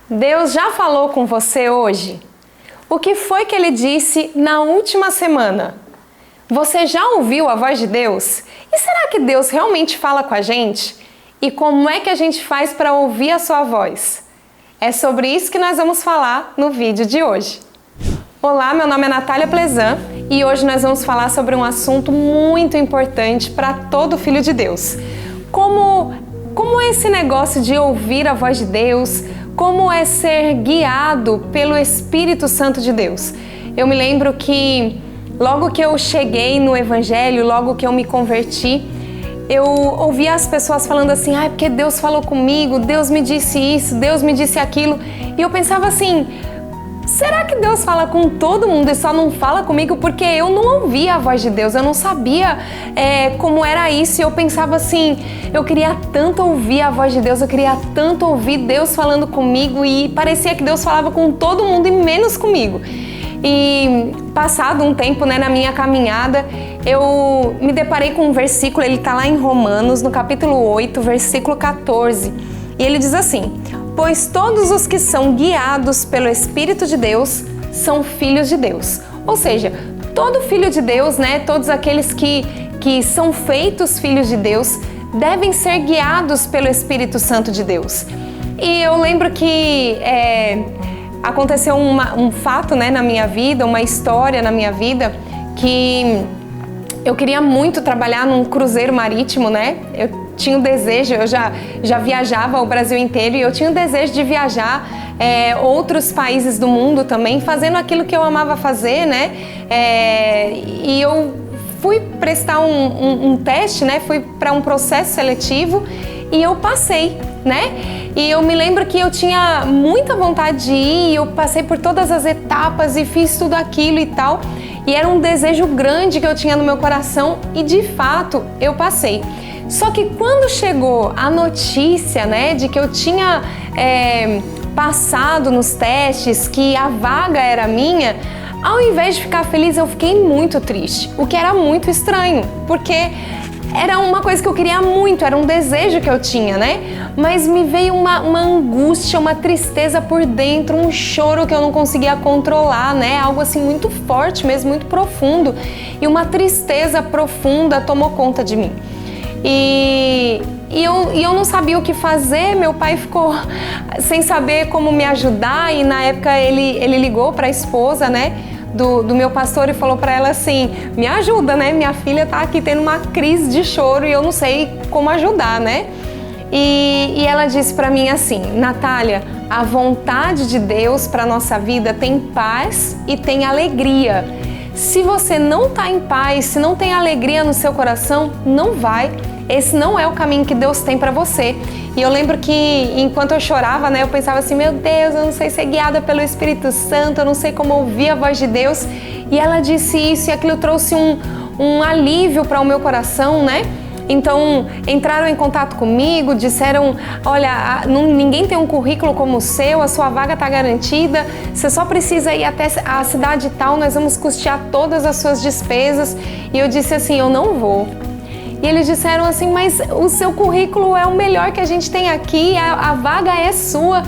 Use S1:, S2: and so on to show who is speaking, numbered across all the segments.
S1: Deus já falou com você hoje? O que foi que Ele disse na última semana? Você já ouviu a voz de Deus? E será que Deus realmente fala com a gente? E como é que a gente faz para ouvir a sua voz? É sobre isso que nós vamos falar no vídeo de hoje. Olá, meu nome é Natália Plezan e hoje nós vamos falar sobre um assunto muito importante para todo filho de Deus. Como é esse negócio de ouvir a voz de Deus? Como é ser guiado pelo Espírito Santo de Deus? Eu me lembro que logo que eu cheguei no Evangelho, logo que eu me converti, eu ouvia as pessoas falando assim, porque Deus falou comigo, Deus me disse isso, Deus me disse aquilo. E eu pensava assim, será que Deus fala com todo mundo e só não fala comigo? Porque eu não ouvia a voz de Deus, eu não sabia como era isso. E eu pensava assim, eu queria tanto ouvir a voz de Deus, eu queria tanto ouvir Deus falando comigo e parecia que Deus falava com todo mundo e menos comigo. E passado um tempo, na minha caminhada, eu me deparei com um versículo, ele está lá em Romanos, no capítulo 8, versículo 14. E ele diz assim, pois todos os que são guiados pelo Espírito de Deus são filhos de Deus. Ou seja, todo filho de Deus, todos aqueles que são feitos filhos de Deus, devem ser guiados pelo Espírito Santo de Deus. E eu lembro que aconteceu um fato na minha vida, uma história na minha vida, que eu queria muito trabalhar num cruzeiro marítimo, Eu tinha um desejo, eu já viajava o Brasil inteiro e eu tinha um desejo de viajar outros países do mundo também, fazendo aquilo que eu amava fazer, E eu fui prestar um teste, fui para um processo seletivo e eu passei, E eu me lembro que eu tinha muita vontade de ir, eu passei por todas as etapas e fiz tudo aquilo e tal. E era um desejo grande que eu tinha no meu coração e de fato eu passei. Só que quando chegou a notícia, de que eu tinha passado nos testes, que a vaga era minha, ao invés de ficar feliz, eu fiquei muito triste, o que era muito estranho, porque era uma coisa que eu queria muito, era um desejo que eu tinha, Mas me veio uma angústia, uma tristeza por dentro, um choro que eu não conseguia controlar, Algo assim muito forte mesmo, muito profundo. E uma tristeza profunda tomou conta de mim. E eu não sabia o que fazer, meu pai ficou sem saber como me ajudar e na época ele ligou para a esposa, do meu pastor e falou para ela assim, me ajuda, minha filha tá aqui tendo uma crise de choro e eu não sei como ajudar, E ela disse para mim assim, Natália, a vontade de Deus para nossa vida tem paz e tem alegria. Se você não tá em paz, se não tem alegria no seu coração, não vai. Esse não é o caminho que Deus tem para você. E eu lembro que enquanto eu chorava, eu pensava assim, meu Deus, eu não sei ser guiada pelo Espírito Santo, eu não sei como ouvir a voz de Deus. E ela disse isso e aquilo trouxe um alívio para o meu coração, Então, entraram em contato comigo, disseram, olha, ninguém tem um currículo como o seu, a sua vaga está garantida, você só precisa ir até a cidade tal, nós vamos custear todas as suas despesas. E eu disse assim, eu não vou. E eles disseram assim, mas o seu currículo é o melhor que a gente tem aqui, a vaga é sua.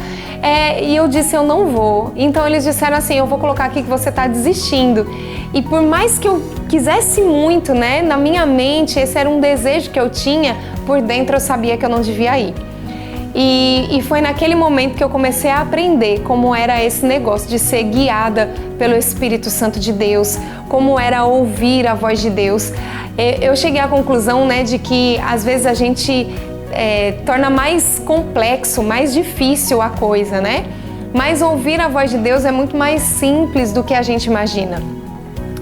S1: E eu disse, eu não vou. Então eles disseram assim, eu vou colocar aqui que você está desistindo. E por mais que eu quisesse muito, na minha mente, esse era um desejo que eu tinha, por dentro eu sabia que eu não devia ir. E foi naquele momento que eu comecei a aprender como era esse negócio de ser guiada pelo Espírito Santo de Deus, como era ouvir a voz de Deus. Eu cheguei à conclusão, de que às vezes a gente torna mais complexo, mais difícil a coisa, Mas ouvir a voz de Deus é muito mais simples do que a gente imagina.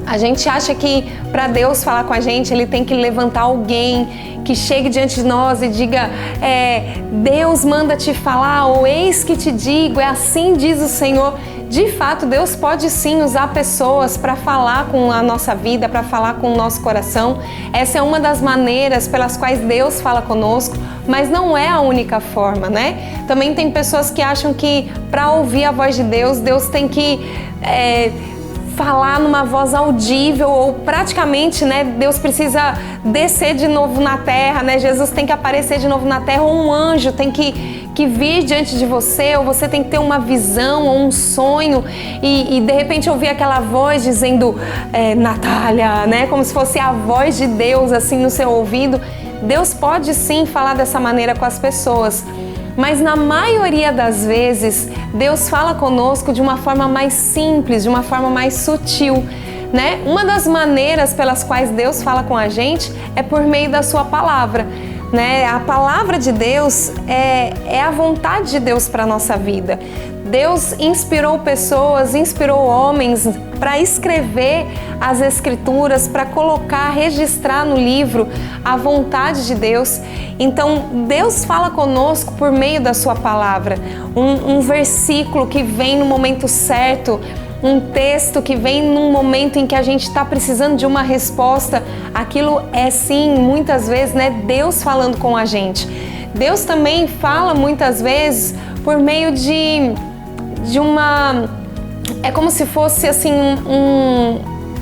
S1: A gente acha que para Deus falar com a gente, Ele tem que levantar alguém que chegue diante de nós e diga Deus manda te falar, ou eis que te digo, assim diz o Senhor. De fato, Deus pode sim usar pessoas para falar com a nossa vida, para falar com o nosso coração. Essa é uma das maneiras pelas quais Deus fala conosco, mas não é a única forma, Também tem pessoas que acham que para ouvir a voz de Deus, Deus tem que falar numa voz audível ou praticamente, Deus precisa descer de novo na terra, Jesus tem que aparecer de novo na terra ou um anjo tem que que vir diante de você, ou você tem que ter uma visão ou um sonho e de repente ouvir aquela voz dizendo Natália, né? Como se fosse a voz de Deus assim no seu ouvido. Deus pode sim falar dessa maneira com as pessoas, mas na maioria das vezes Deus fala conosco de uma forma mais simples, de uma forma mais sutil, né? Uma das maneiras pelas quais Deus fala com a gente é por meio da sua palavra, né? A palavra de Deus é a vontade de Deus para a nossa vida. Deus inspirou pessoas, inspirou homens para escrever as Escrituras, para colocar, registrar no livro a vontade de Deus. Então, Deus fala conosco por meio da sua palavra. Um versículo que vem no momento certo, um texto que vem num momento em que a gente está precisando de uma resposta. Aquilo é sim, muitas vezes, né, Deus falando com a gente. Deus também fala muitas vezes por meio de uma... É como se fosse assim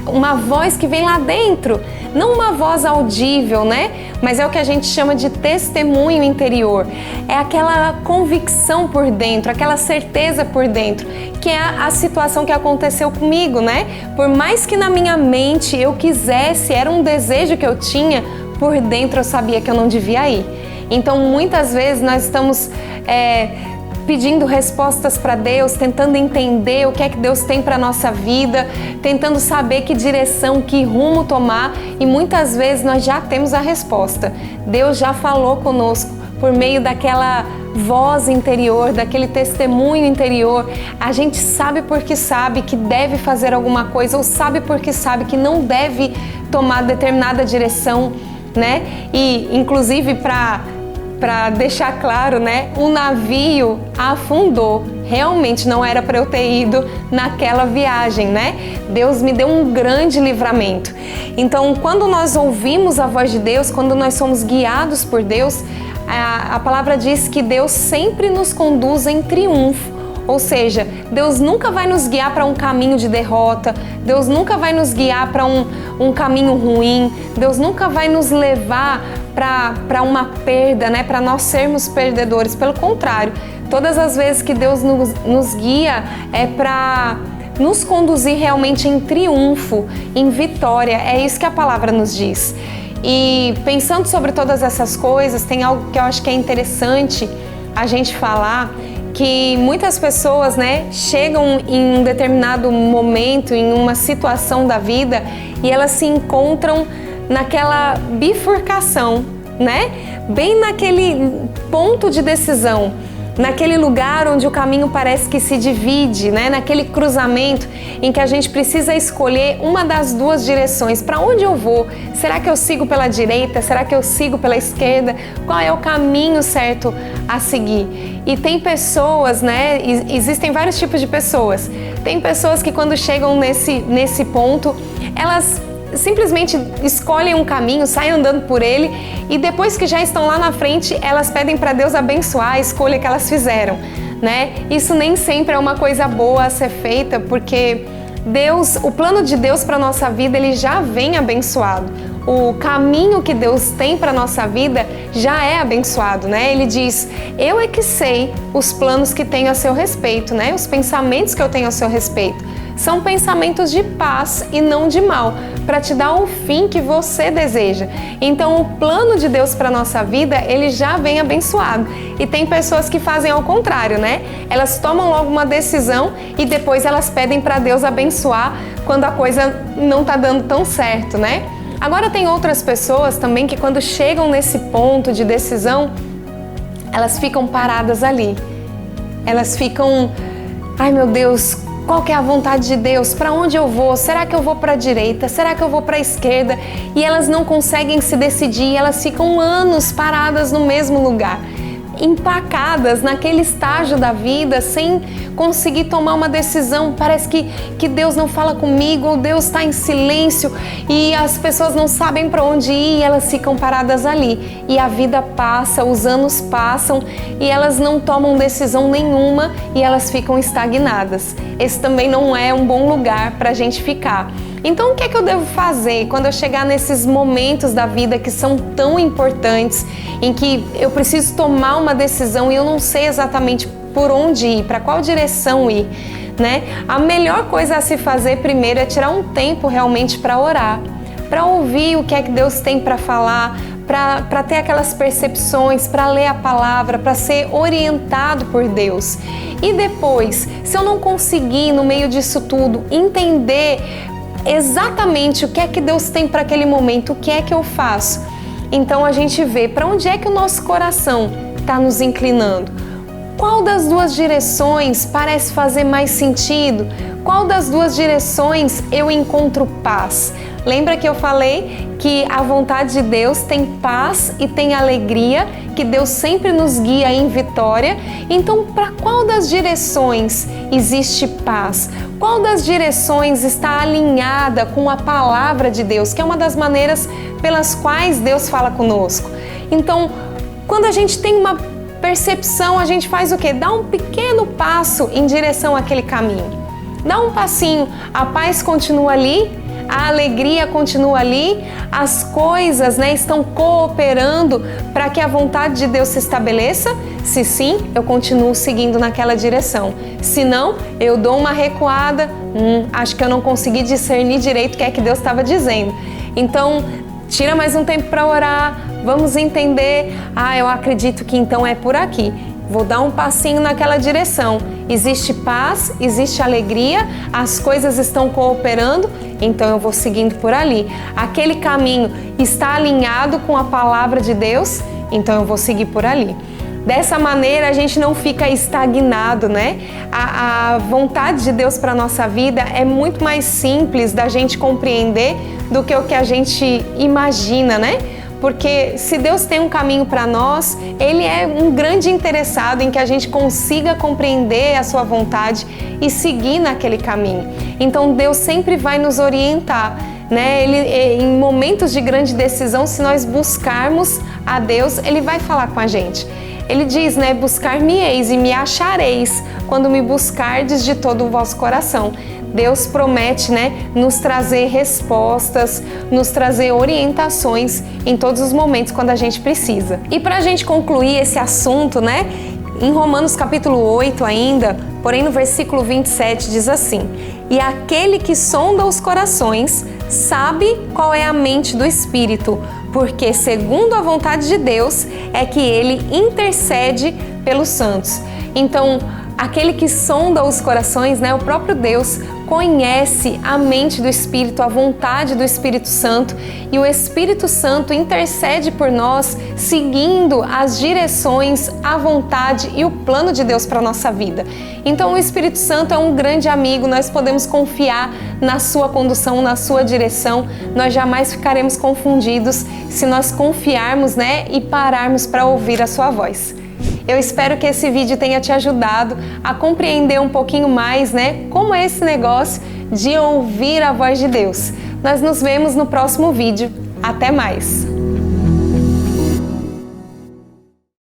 S1: uma voz que vem lá dentro. Não uma voz audível, né? Mas é o que a gente chama de testemunho interior. É aquela convicção por dentro, aquela certeza por dentro, que é a situação que aconteceu comigo, né? Por mais que na minha mente eu quisesse, era um desejo que eu tinha, por dentro eu sabia que eu não devia ir. Então muitas vezes nós estamos pedindo respostas para Deus, tentando entender o que é que Deus tem para a nossa vida, tentando saber que direção, que rumo tomar, e muitas vezes nós já temos a resposta. Deus já falou conosco por meio daquela voz interior, daquele testemunho interior. A gente sabe porque sabe que deve fazer alguma coisa, ou sabe porque sabe que não deve tomar determinada direção, né? E inclusive para deixar claro, né, o navio afundou. Realmente não era para eu ter ido naquela viagem, né? Deus me deu um grande livramento. Então, quando nós ouvimos a voz de Deus, quando nós somos guiados por Deus, a palavra diz que Deus sempre nos conduz em triunfo. Ou seja, Deus nunca vai nos guiar para um caminho de derrota, Deus nunca vai nos guiar para um caminho ruim, Deus nunca vai nos levar para uma perda, né? Para nós sermos perdedores. Pelo contrário, todas as vezes que Deus nos guia é para nos conduzir realmente em triunfo, em vitória. É isso que a palavra nos diz. E pensando sobre todas essas coisas, tem algo que eu acho que é interessante a gente falar, que muitas pessoas, né, chegam em um determinado momento, em uma situação da vida, e elas se encontram naquela bifurcação, né? Bem naquele ponto de decisão, naquele lugar onde o caminho parece que se divide, né? Naquele cruzamento em que a gente precisa escolher uma das duas direções. Para onde eu vou? Será que eu sigo pela direita? Será que eu sigo pela esquerda? Qual é o caminho certo a seguir? E tem pessoas, né? Existem vários tipos de pessoas. Tem pessoas que quando chegam nesse ponto, elas simplesmente escolhem um caminho, saem andando por ele, e depois que já estão lá na frente, elas pedem para Deus abençoar a escolha que elas fizeram, né? Isso nem sempre é uma coisa boa a ser feita, porque Deus, o plano de Deus para nossa vida, ele já vem abençoado. O caminho que Deus tem para nossa vida já é abençoado, né? Ele diz: eu é que sei os planos que tenho a seu respeito, né? Os pensamentos que eu tenho a seu respeito. São pensamentos de paz e não de mal, para te dar o fim que você deseja. Então, o plano de Deus para nossa vida, ele já vem abençoado. E tem pessoas que fazem ao contrário, né? Elas tomam logo uma decisão e depois elas pedem para Deus abençoar quando a coisa não está dando tão certo, né? Agora tem outras pessoas também que quando chegam nesse ponto de decisão, elas ficam paradas ali. Elas ficam: ai meu Deus, qual que é a vontade de Deus? Para onde eu vou? Será que eu vou para a direita? Será que eu vou para a esquerda? E elas não conseguem se decidir, elas ficam anos paradas no mesmo lugar, empacadas naquele estágio da vida, sem conseguir tomar uma decisão. Parece que Deus não fala comigo, ou Deus está em silêncio e as pessoas não sabem para onde ir e elas ficam paradas ali. E a vida passa, os anos passam e elas não tomam decisão nenhuma e elas ficam estagnadas. Esse também não é um bom lugar para a gente ficar. Então, o que é que eu devo fazer quando eu chegar nesses momentos da vida que são tão importantes, em que eu preciso tomar uma decisão e eu não sei exatamente por onde ir, para qual direção ir, né? A melhor coisa a se fazer primeiro é tirar um tempo realmente para orar, para ouvir o que é que Deus tem para falar, para ter aquelas percepções, para ler a palavra, para ser orientado por Deus. E depois, se eu não conseguir, no meio disso tudo, entender exatamente o que é que Deus tem para aquele momento, o que é que eu faço? Então a gente vê para onde é que o nosso coração está nos inclinando. Qual das duas direções parece fazer mais sentido? Qual das duas direções eu encontro paz? Lembra que eu falei que a vontade de Deus tem paz e tem alegria, que Deus sempre nos guia em vitória? Então, para qual das direções existe paz? Qual das direções está alinhada com a palavra de Deus, que é uma das maneiras pelas quais Deus fala conosco? Então, quando a gente tem uma percepção, a gente faz o quê? Dá um pequeno passo em direção àquele caminho. Dá um passinho, a paz continua ali, a alegria continua ali, as coisas, estão cooperando para que a vontade de Deus se estabeleça? Se sim, eu continuo seguindo naquela direção. Se não, eu dou uma recuada, acho que eu não consegui discernir direito o que é que Deus estava dizendo. Então, tira mais um tempo para orar, vamos entender, eu acredito que então é por aqui. Vou dar um passinho naquela direção. Existe paz, existe alegria, as coisas estão cooperando, então eu vou seguindo por ali. Aquele caminho está alinhado com a palavra de Deus, então eu vou seguir por ali. Dessa maneira a gente não fica estagnado, né? A vontade de Deus para a nossa vida é muito mais simples da gente compreender do que o que a gente imagina, né? Porque se Deus tem um caminho para nós, Ele é um grande interessado em que a gente consiga compreender a sua vontade e seguir naquele caminho. Então Deus sempre vai nos orientar, né? Em momentos de grande decisão, se nós buscarmos a Deus, Ele vai falar com a gente. Ele diz, buscar-me-eis e me achareis quando me buscardes de todo o vosso coração. Deus promete, nos trazer respostas, nos trazer orientações em todos os momentos quando a gente precisa. E para a gente concluir esse assunto, em Romanos capítulo 8 ainda, porém no versículo 27 diz assim: e aquele que sonda os corações sabe qual é a mente do Espírito, porque segundo a vontade de Deus é que ele intercede pelos santos. Então, aquele que sonda os corações, o próprio Deus, conhece a mente do Espírito, a vontade do Espírito Santo, e o Espírito Santo intercede por nós, seguindo as direções, a vontade e o plano de Deus para a nossa vida. Então o Espírito Santo é um grande amigo, nós podemos confiar na sua condução, na sua direção, nós jamais ficaremos confundidos se nós confiarmos, e pararmos para ouvir a sua voz. Eu espero que esse vídeo tenha te ajudado a compreender um pouquinho mais, como é esse negócio de ouvir a voz de Deus. Nós nos vemos no próximo vídeo. Até mais!